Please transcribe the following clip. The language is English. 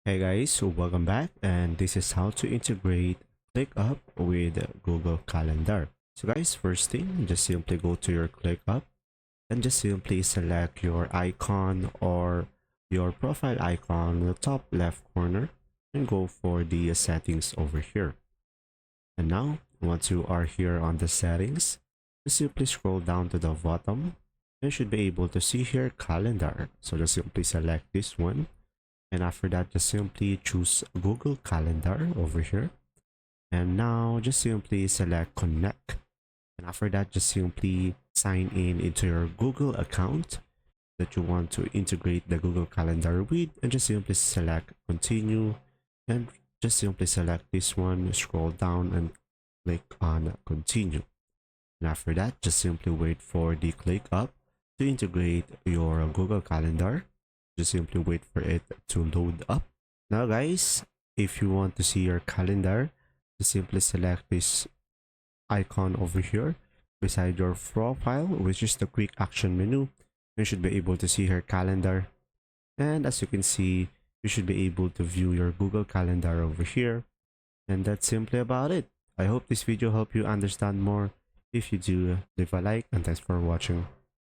Hey guys, so welcome back, and this is how to integrate ClickUp with Google Calendar. So guys, first thing, just simply go to your ClickUp and just simply select your icon or your profile icon in the top left corner and go for the settings over here. And now, once you are here on the settings, just simply scroll down to the bottom. You should be able to see here calendar. So just simply select this one, and after that just simply choose Google Calendar over here, and now just simply select connect, and after that just simply sign in into your Google account that you want to integrate the Google Calendar with, and just simply select continue, and just simply select this one, scroll down and click on continue, and after that just simply wait for the ClickUp to integrate your Google Calendar. Just simply wait for it to load up. Now guys, if you want to see your calendar, just simply select this icon over here beside your profile, which is the quick action menu. You should be able to see your calendar, and as you can see, you should be able to view your Google Calendar over here. And that's simply about it. I hope this video helped you understand more. If you do, leave a like, and thanks for watching.